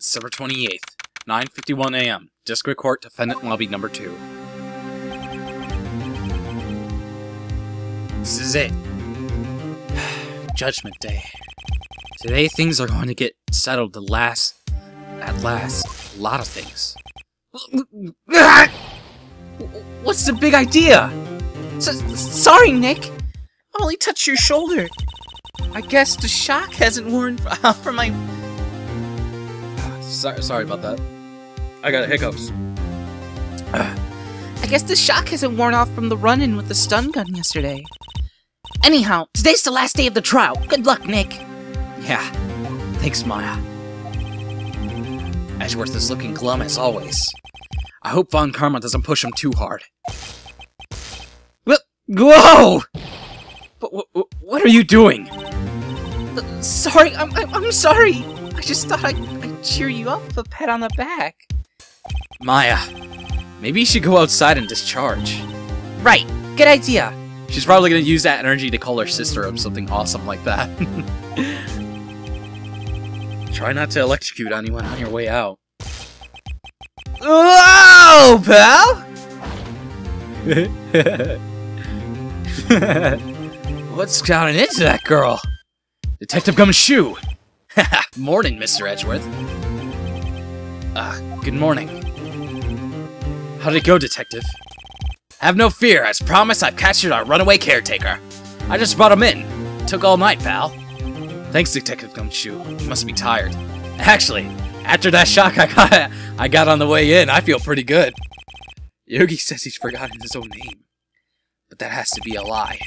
December 28th, 9:51 a.m. District Court, Defendant Lobby Number 2. This is it. Judgment Day. Today things are going to get settled at last. A lot of things. What's the big idea? Sorry, Nick. I only touched your shoulder. I guess the shock hasn't worn off from my... Sorry about that. I got hiccups. I guess the shock hasn't worn off from the run-in with the stun gun yesterday. Anyhow, today's the last day of the trial. Good luck, Nick. Yeah. Thanks, Maya. Edgeworth is looking glum as always. I hope Von Karma doesn't push him too hard. Whoa! What are you doing? Sorry, I'm sorry. I just thought I'd cheer you up with a pat on the back. Maya, maybe you should go outside and discharge. Right, good idea. She's probably gonna use that energy to call her sister or something awesome like that. Try not to electrocute anyone on your way out. Whoa, pal! What's gotten into that girl? Detective Gumshoe! Morning, Mr. Edgeworth. Good morning. How'd it go, Detective? Have no fear, as promised I've captured our runaway caretaker. I just brought him in. Took all night, pal. Thanks, Detective Gumshoe. You must be tired. Actually, after that shock I got on the way in, I feel pretty good. Yogi says he's forgotten his own name. But that has to be a lie.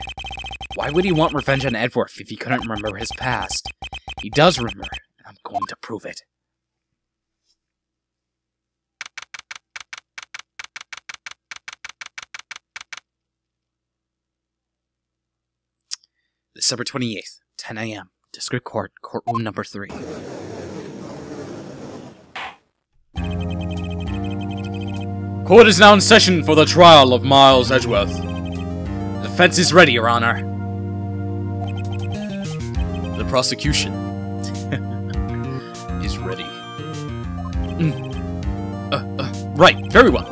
Why would he want revenge on Edgeworth if he couldn't remember his past? He does remember, and I'm going to prove it. December 28th, 10 a.m. District Court, Courtroom Number 3. Court is now in session for the trial of Miles Edgeworth. The defense is ready, Your Honor. The prosecution is ready. Right, very well.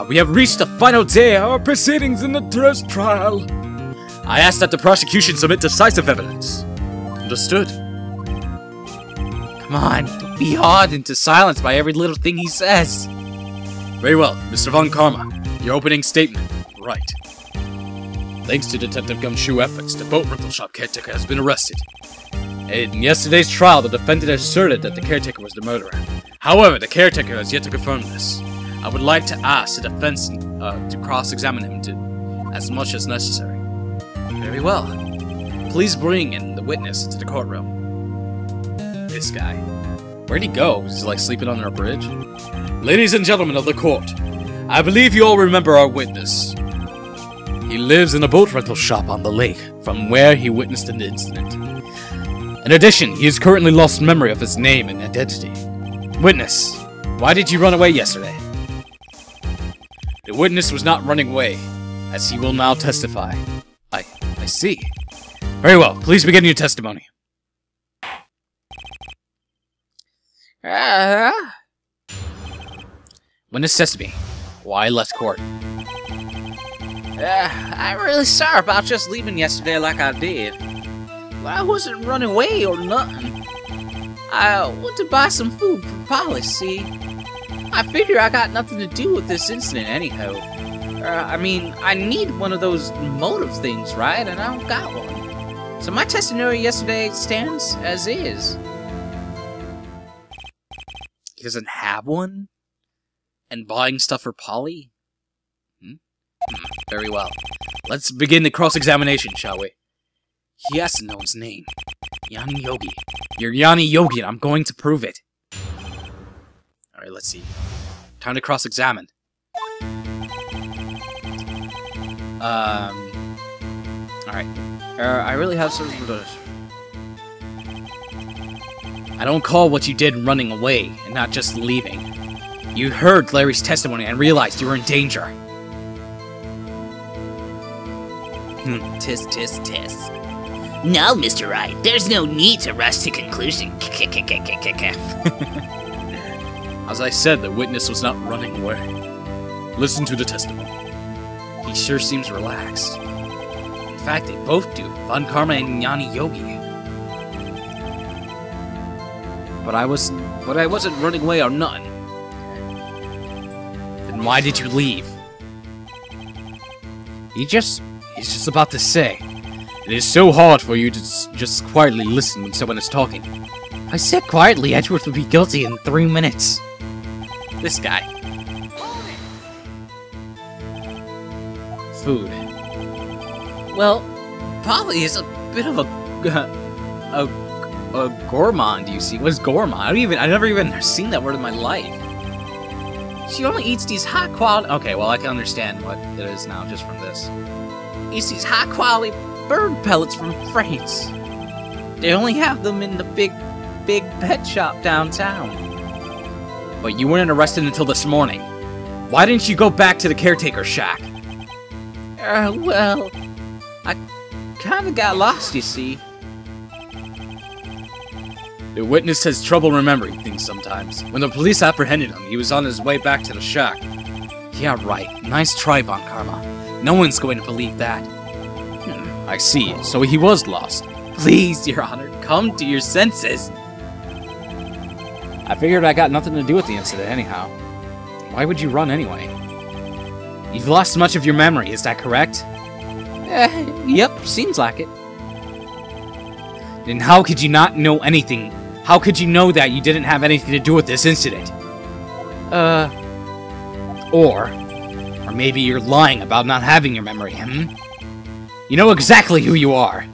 We have reached the final day of our proceedings in the first trial. I ask that the prosecution submit decisive evidence. Understood. Come on, don't be awed into silence by every little thing he says. Very well, Mr. Von Karma. Your opening statement. Right. Thanks to Detective Gumshoe's efforts, the boat rental shop caretaker has been arrested. In yesterday's trial, the defendant asserted that the caretaker was the murderer. However, the caretaker has yet to confirm this. I would like to ask the defense to cross-examine him as much as necessary. Very well. Please bring in the witness into the courtroom. This guy. Where'd he go? Was he like sleeping under a bridge? Ladies and gentlemen of the court, I believe you all remember our witness. He lives in a boat rental shop on the lake, from where he witnessed an incident. In addition, he has currently lost memory of his name and identity. Witness, why did you run away yesterday? The witness was not running away, as he will now testify. I see. Very well, please begin your testimony. Witness Sesame, why left court? I'm really sorry about just leaving yesterday like I did. But I wasn't running away or nothing. I went to buy some food for Polly, see? I figure I got nothing to do with this incident anyhow. I mean, I need one of those motive things, right? And I don't got one. So my testimony yesterday stands as is. He doesn't have one? And buying stuff for Polly? Very well. Let's begin the cross-examination, shall we? He has to know his name. Yanni Yogi. You're Yanni Yogi, and I'm going to prove it. Alright, let's see. Time to cross-examine. Alright. I really have some... I don't call what you did running away, and not just leaving. You heard Larry's testimony and realized you were in danger. Tisk, tisk, tisk. No, Mr. Wright, there's no need to rush to conclusion. As I said, the witness was not running away. Listen to the testimony. He sure seems relaxed. In fact, they both do. Von Karma and Yanni Yogi. But I wasn't running away or nothing. Then why did you leave? He's just about to say. It is so hard for you to just quietly listen when someone is talking. If I said quietly, Edgeworth would be guilty in 3 minutes. This guy. Food. Well, Polly is a bit of a gourmand, you see. What is gourmand? I've never even seen that word in my life. She only eats these high quality... Okay, well, I can understand what it is now just from this. Eats these high quality bird pellets from France. They only have them in the big pet shop downtown. But you weren't arrested until this morning. Why didn't you go back to the caretaker's shack? Well, I kinda got lost, you see. The witness has trouble remembering things sometimes. When the police apprehended him, he was on his way back to the shack. Yeah, right. Nice try, Von Karma. No one's going to believe that. I see. So he was lost. Please, Your Honor, come to your senses. I figured I got nothing to do with the incident anyhow. Why would you run anyway? You've lost much of your memory, is that correct? Yep, seems like it. Then how could you not know anything? How could you know that you didn't have anything to do with this incident? Or maybe you're lying about not having your memory, You know exactly who you are.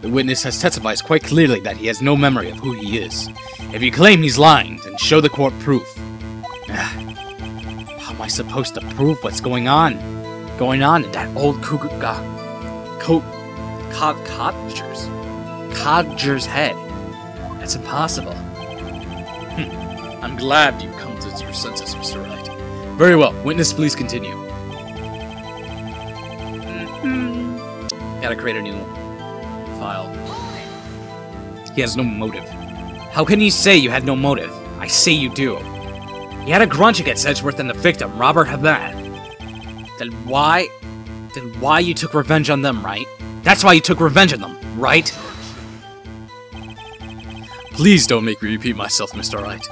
The witness has testified quite clearly that he has no memory of who he is. If you claim he's lying, then show the court proof. How am I supposed to prove what's going on in that old codger's head? That's impossible. I'm glad you've come to your senses, Mr. Wright. Very well. Witness, please continue. Gotta create a new file. He has no motive. How can you say you had no motive? I say you do. You had a grudge against Edgeworth and the victim, Robert Hammad. Then why you took revenge on them, right? That's why you took revenge on them, right? Please don't make me repeat myself, Mr. Wright.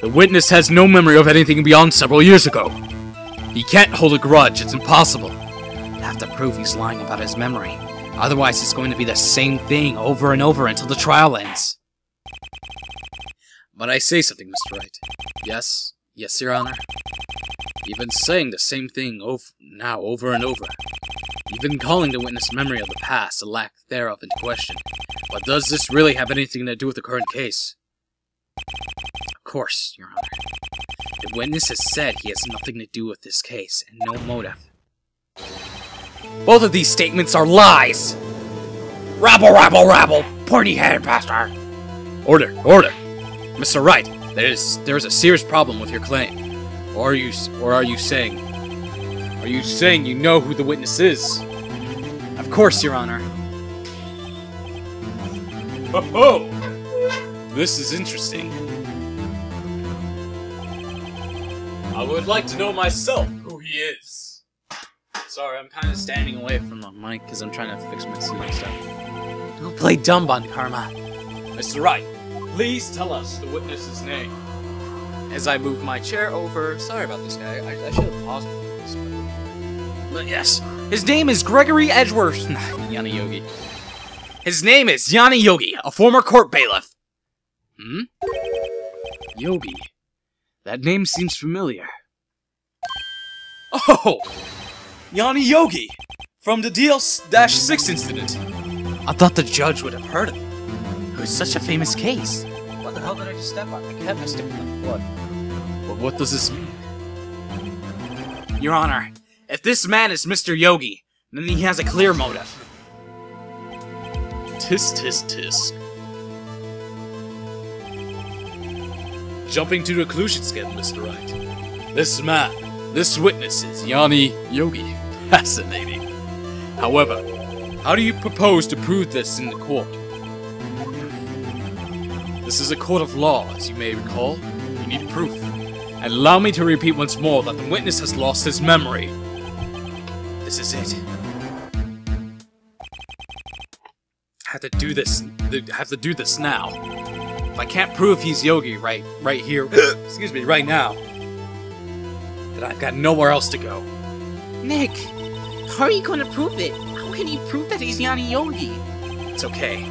The witness has no memory of anything beyond several years ago. He can't hold a grudge, it's impossible. You have to prove he's lying about his memory. Otherwise, it's going to be the same thing over and over until the trial ends. But I say something, Mr. Wright. Yes, Your Honor. You've been saying the same thing over and over. You've been calling the witness' memory of the past, the lack thereof, into question. But does this really have anything to do with the current case? Of course, Your Honor. The witness has said he has nothing to do with this case, and no motive. Both of these statements are lies! Rabble, rabble, rabble! Pointy-headed bastard! Order! Mr. Wright, there is a serious problem with your claim. Or are you saying you know who the witness is? Of course, Your Honor. Ho-ho! This is interesting. I would like to know myself who he is. Sorry, I'm kind of standing away from the mic because I'm trying to fix my seat and stuff. Don't play dumb, Von Karma. Mr. Wright, please tell us the witness's name. As I move my chair over... Sorry about this, guy. I should have paused this. But yes, his name is Gregory Edgeworth. Yanni Yogi. His name is Yanni Yogi, a former court bailiff. Yogi. That name seems familiar. Oh! Yanni Yogi! From the DL-6 incident. I thought the judge would have heard of it. It was such a famous case. What the hell did I just step on? I kept my step on my foot. But what does this mean? Your Honor, if this man is Mr. Yogi, then he has a clear motive. Tisk, tisk, tisk. Jumping to conclusions again, Mr. Wright. This man, this witness is Yanni Yogi. Fascinating. However, how do you propose to prove this in the court? This is a court of law, as you may recall. We need proof. And allow me to repeat once more that the witness has lost his memory. This is it. I have to do this. Have to do this now. If I can't prove he's Yogi right here, excuse me, right now, then I've got nowhere else to go. Nick, how are you going to prove it? How can you prove that he's Yanni Yogi? It's okay.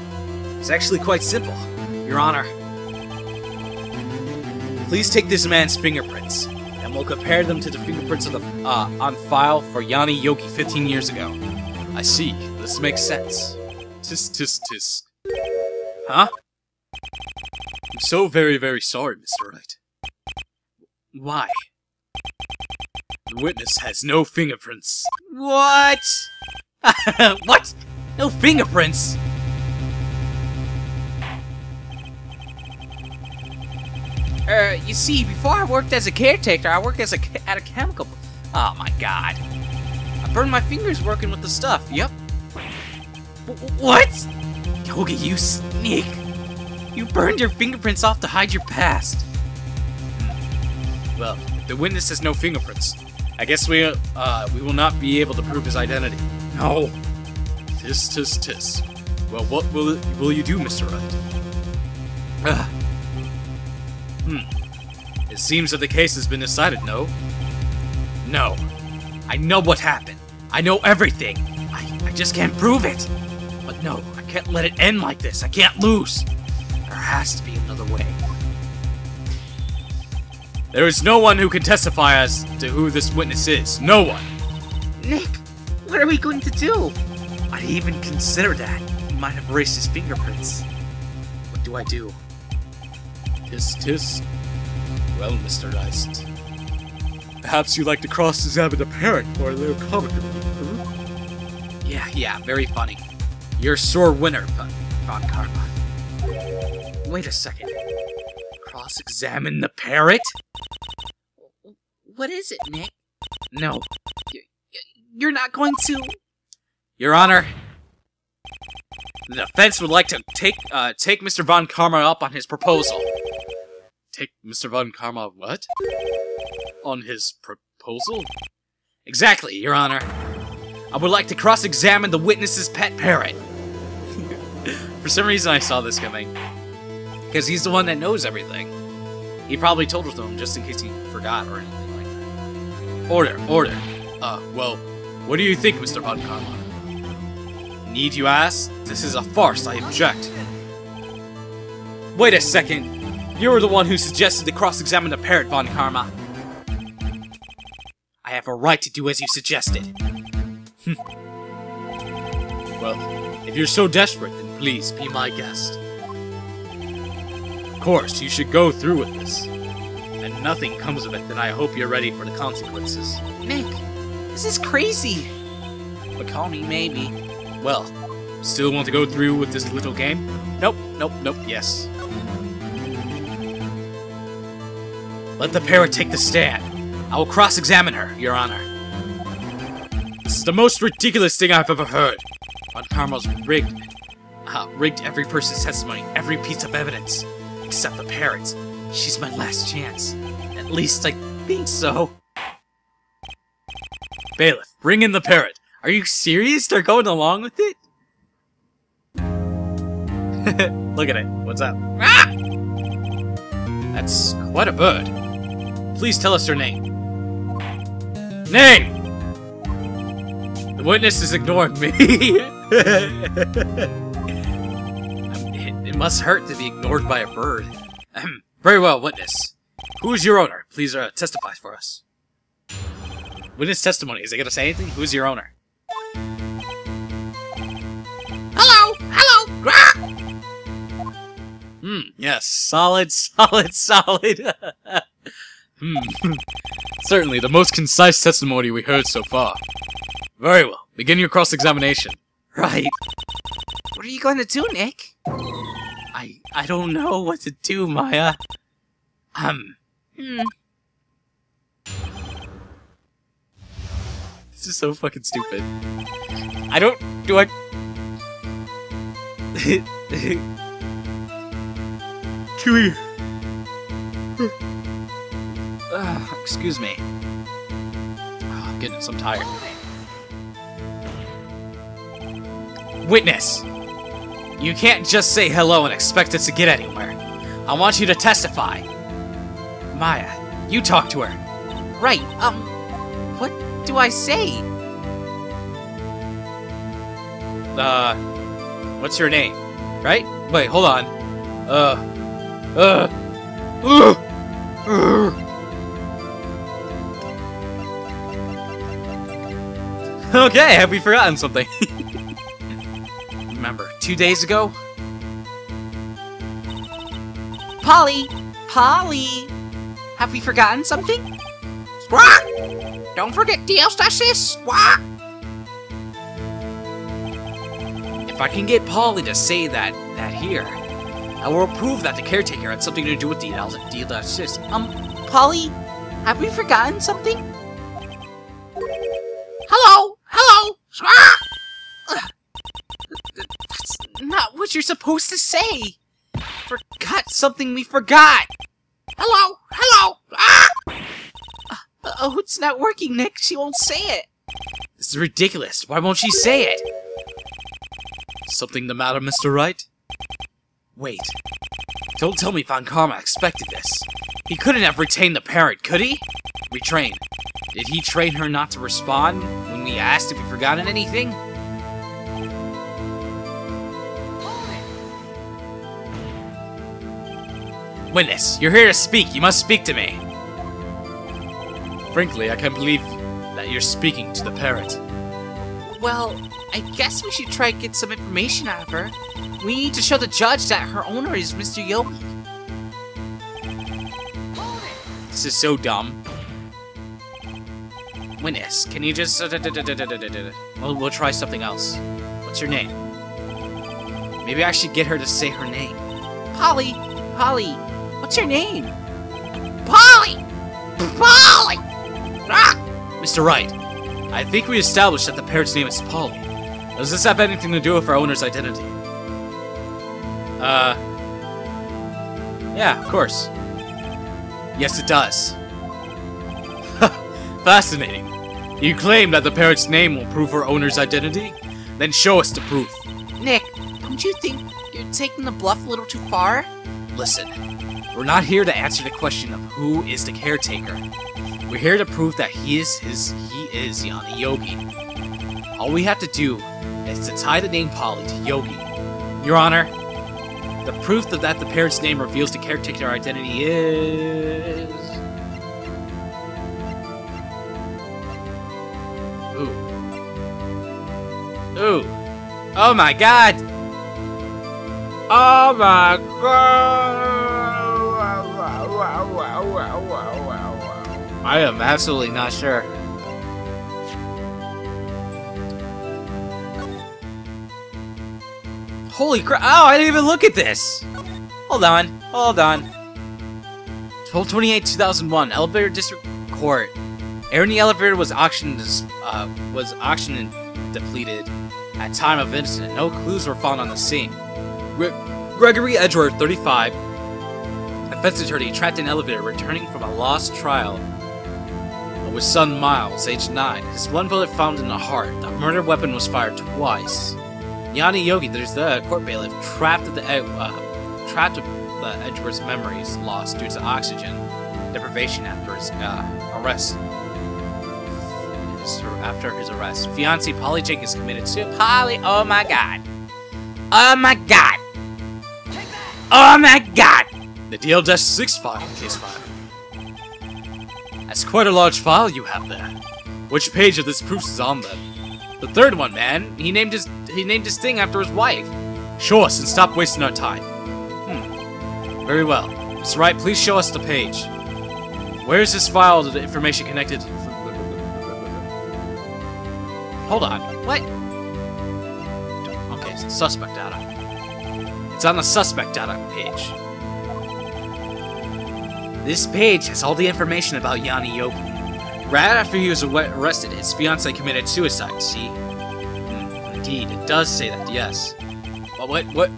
It's actually quite simple, Your Honor. Please take this man's fingerprints, and we'll compare them to the fingerprints of the on file for Yanni Yogi 15 years ago. I see. This makes sense. Tis. Huh? I'm so very, very sorry, Mr. Wright. Why? The witness has no fingerprints. What? What? No fingerprints? You see, before I worked as a caretaker, I worked at a chemical... Oh my god. I burned my fingers working with the stuff, yep. What? Yogi, you sneak. You burned your fingerprints off to hide your past. Well, if the witness has no fingerprints, I guess we will not be able to prove his identity. No. Tis. Well, what will you do, Mr. Wright? It seems that the case has been decided, no? No. I know what happened. I know everything. I just can't prove it. But no, I can't let it end like this. I can't lose. There has to be another way. There is no one who can testify as to who this witness is. No one. Nick, what are we going to do? I didn't even consider that. He might have erased his fingerprints. What do I do? Tis. Well, Mr. Geist, perhaps you'd like to cross-examine the parrot for a little comic relief. Yeah, very funny. You're a sore winner, Von Karma. Wait a second. Cross-examine the parrot? What is it, Nick? No. You're not going to... Your Honor, the defense would like to take Mr. Von Karma up on his proposal. Take Mr. Von Karma what? On his proposal? Exactly, Your Honor. I would like to cross-examine the witness's pet parrot. For some reason I saw this coming. Because he's the one that knows everything. He probably told it to him just in case he forgot or anything like that. Order. Well, what do you think, Mr. Von Karma? Need you ask? This is a farce, I object. Wait a second. You were the one who suggested to cross-examine the parrot, Von Karma. I have a right to do as you suggested. Well, if you're so desperate, then please be my guest. Of course, you should go through with this. And nothing comes of it, then I hope you're ready for the consequences. Nick, this is crazy. But call me maybe. Well, still want to go through with this little game? Nope, yes. Let the parrot take the stand. I will cross-examine her, Your Honor. This is the most ridiculous thing I've ever heard. Von Karma's rigged every person's testimony, every piece of evidence, except the parrot's. She's my last chance. At least I think so. Bailiff, bring in the parrot. Are you serious? They're going along with it? Look at it. What's up? Ah! That's quite a bird. Please tell us her name. Name! The witness is ignoring me. It must hurt to be ignored by a bird. Very well, witness. Who is your owner? Please testify for us. Witness testimony. Is it gonna say anything? Who's your owner? Hello! Yes. Solid. Certainly the most concise testimony we heard so far. Very well. Begin your cross-examination. Right. What are you going to do, Nick? I don't know what to do, Maya. This is so fucking stupid. Excuse me. Oh, goodness, I'm tired. Witness! You can't just say hello and expect us to get anywhere. I want you to testify. Maya, you talk to her. Right, what do I say? What's your name? Right? Wait, hold on. Okay, have we forgotten something? Remember, 2 days ago? Polly! Polly! Have we forgotten something? Squawk! Don't forget DL/sis! Squawk! If I can get Polly to say that here, I will prove that the caretaker had something to do with DL/sis. Polly? Have we forgotten something? Hello! Hello! Squawk! That's not what you're supposed to say! Forgot something we forgot! Hello! Hello! Ah! Oh, it's not working, Nick. She won't say it. This is ridiculous. Why won't she say it? Something the matter, Mr. Wright? Wait. Don't tell me Von Karma expected this. He couldn't have retained the parrot, could he? Retrain. Did he train her not to respond when we asked if we forgotten anything? Witness, you're here to speak. You must speak to me. Frankly, I can't believe that you're speaking to the parrot. Well, I guess we should try to get some information out of her. We need to show the judge that her owner is Mr. Yogi. This is so dumb. Witness, can you just... We'll try something else. What's your name? Maybe I should get her to say her name. Polly! Polly! What's your name? Polly! Polly! Ah! Mr. Wright, I think we established that the parrot's name is Polly. Does this have anything to do with our owner's identity? Yeah, of course. Yes, it does. Fascinating. You claim that the parrot's name will prove her owner's identity? Then show us the proof. Nick, don't you think you're taking the bluff a little too far? Listen, we're not here to answer the question of who is the caretaker. We're here to prove that he is Yanni Yogi. All we have to do is to tie the name Polly to Yogi. Your Honor, the proof that the parrot's name reveals the caretaker identity is... Ooh. Oh my god! Oh my god! I am absolutely not sure. Holy crap! Oh, I didn't even look at this! Hold on. 12/28/2001, Elevator District Court. Air in the elevator was auctioned and depleted. At time of incident, no clues were found on the scene. Gregory Edgeworth, 35, defense attorney, trapped in an elevator returning from a lost trial with son Miles, age 9. His one bullet found in the heart. The murder weapon was fired twice. Yanni Yogi, there's the court bailiff, trapped with the Edgeworth's memories lost due to oxygen deprivation after his arrest. After his arrest, fiancée Polly Jenkins committed suicide. Polly, oh my god! Oh my god! Oh my god! The DL/6 file, case file. That's quite a large file you have there. Which page of this proof is on them? The third one, man. He named his thing after his wife. Show us and stop wasting our time. Very well. Mr. Wright, please show us the page. Where is this file to the information connected? Hold on. What? Okay, it's suspect data. It's on the suspect data page. This page has all the information about Yanni Yogi. Right after he was arrested, his fiancée committed suicide, see? Indeed, it does say that, yes. But what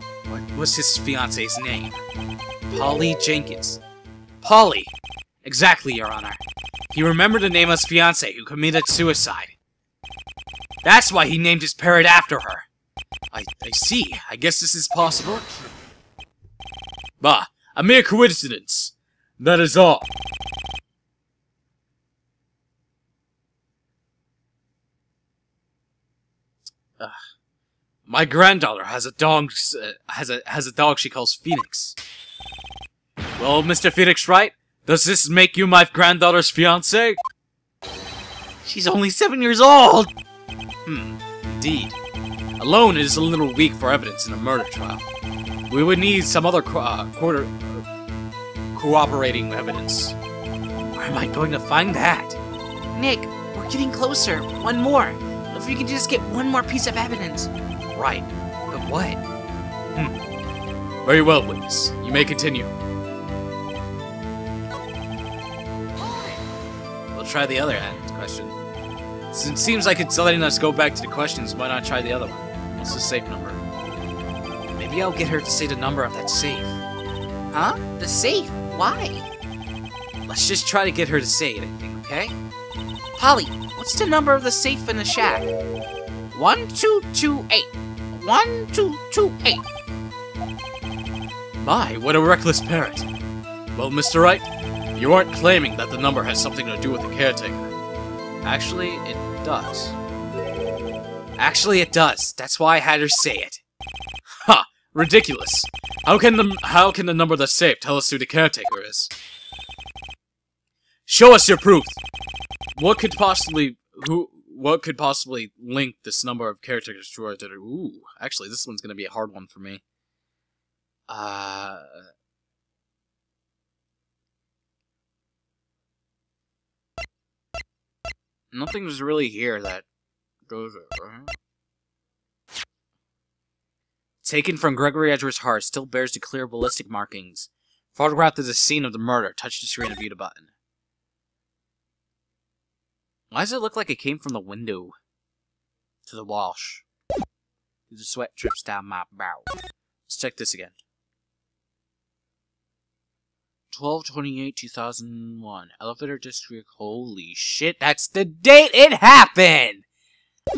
was his fiancée's name? Polly Jenkins. Polly! Exactly, Your Honor. He remembered to name his fiancée who committed suicide. That's why he named his parrot after her. I see. I guess this is possible. Bah, a mere coincidence. That is all. My granddaughter has a dog. Has a dog she calls Phoenix. Well, Mr. Phoenix Wright, does this make you my granddaughter's fiancé? She's only 7 years old! Indeed. Alone is a little weak for evidence in a murder trial. We would need some other cooperating evidence. Where am I going to find that? Nick, we're getting closer. One more. If we can just get one more piece of evidence. Right. But what? Very well, witness. You may continue. We'll try the other question. Since it seems like it's letting us go back to the questions, why not try the other one? What's the safe number? Maybe I'll get her to say the number of that safe. Huh? The safe? Why? Let's just try to get her to say anything, okay? Polly, what's the number of the safe in the shack? 1228. 1228. My, what a reckless parrot. Well, Mr. Wright, you aren't claiming that the number has something to do with the caretaker. Actually, it does. Actually, it does. That's why I had her say it. Ha! Ridiculous. How can the number of the safe tell us who the caretaker is? Show us your proof. What could possibly link this number of caretakers to our identity? Ooh, actually, this one's gonna be a hard one for me. Nothing's really here that goes over. Taken from Gregory Edgeworth's heart, still bears the clear ballistic markings. Photographed at the scene of the murder. Touch the screen and view the button. Why does it look like it came from the window to the wash? The sweat drips down my brow. Let's check this again. 12/28/2001. Elevator district. Holy shit, that's the date it happened!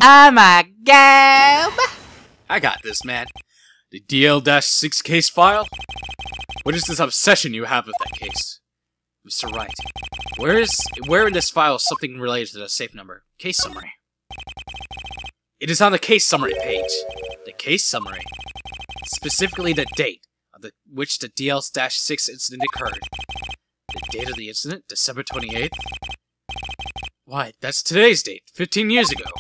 Oh my god! I got this, man. The DL-6 case file? What is this obsession you have with that case? Mr. Wright, where in this file is something related to the safe number? Case summary. It is on the case summary page. The case summary. Specifically the date of which the DL-6 incident occurred. The date of the incident? December 28th? Why, that's today's date, 15 years ago.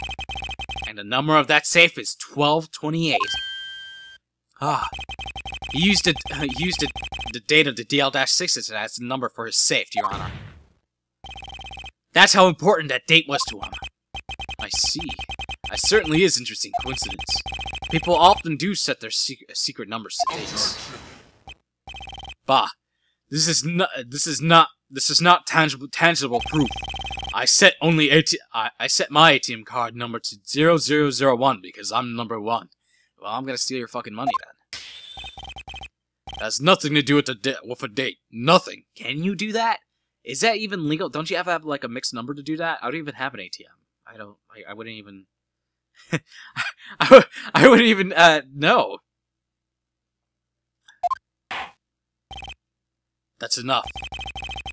And the number of that safe is 1228. Ah. He used the date of the DL-6 incident as the number for his safe, Your Honor. That's how important that date was to him. I see. That certainly is interesting coincidence. People often do set their secret numbers to dates. Bah. This is not tangible proof. I set my ATM card number to 0001 because I'm number 1. Well, I'm gonna steal your fucking money then. That has nothing to do with with a date. Nothing. Can you do that? Is that even legal? Don't you have to have like a mixed number to do that? I don't even have an ATM. I wouldn't even. I wouldn't even know. That's enough.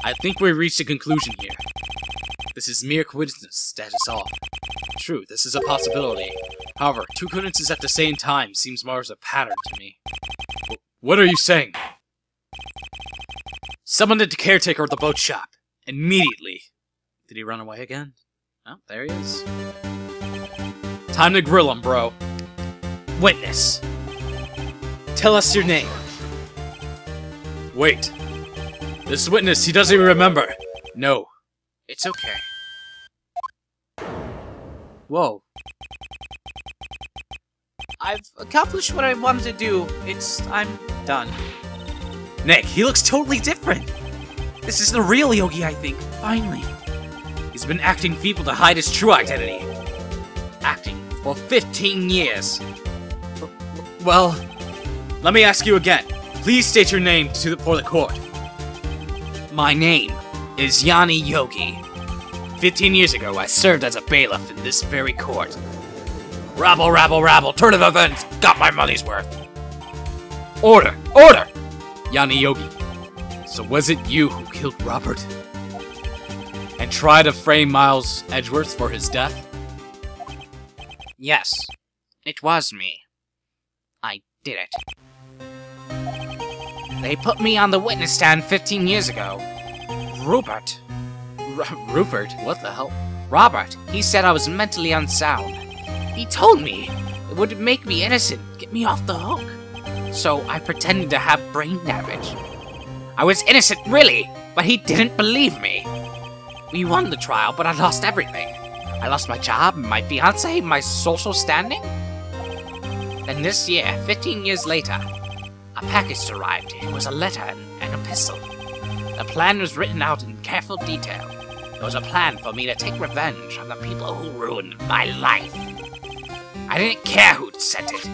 I think we've reached a conclusion here. This is mere coincidence, that is all. True, this is a possibility. However, two coincidences at the same time seems more as a pattern to me. What are you saying? Summoned the caretaker of the boat shop. Immediately. Did he run away again? Oh, there he is. Time to grill him, bro. Witness. Tell us your name. Wait. This witness, he doesn't even remember. No. It's okay. Whoa. I've accomplished what I wanted to do. I'm done. Nick, he looks totally different. This is the real Yogi, I think. Finally. He's been acting feeble to hide his true identity. Acting for 15 years. Well, let me ask you again. Please state your name for the court. My name is Yanni Yogi. 15 years ago, I served as a bailiff in this very court. Rabble, rabble, rabble, turn of events, got my money's worth. Order! Order! Yanni Yogi, so was it you who killed Robert? And tried to frame Miles Edgeworth for his death? Yes, it was me. I did it. They put me on the witness stand 15 years ago. Rupert. Rupert? What the hell? Robert. He said I was mentally unsound. He told me it would make me innocent, get me off the hook. So I pretended to have brain damage. I was innocent, really, but he didn't believe me. We won the trial, but I lost everything. I lost my job, my fiancé, my social standing. Then this year, 15 years later, a package arrived. It was a letter and a pistol. The plan was written out in careful detail. It was a plan for me to take revenge on the people who ruined my life. I didn't care who sent it.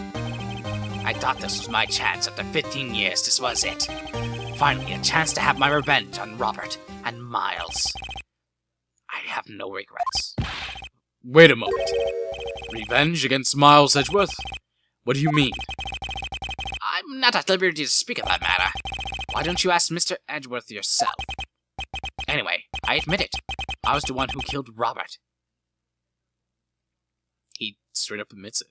I thought this was my chance. After 15 years, this was it. Finally, a chance to have my revenge on Robert and Miles. I have no regrets. Wait a moment. Revenge against Miles Edgeworth? What do you mean? I'm not at liberty to speak of that matter. Why don't you ask Mr. Edgeworth yourself? Anyway, I admit it. I was the one who killed Robert. He straight up admits it.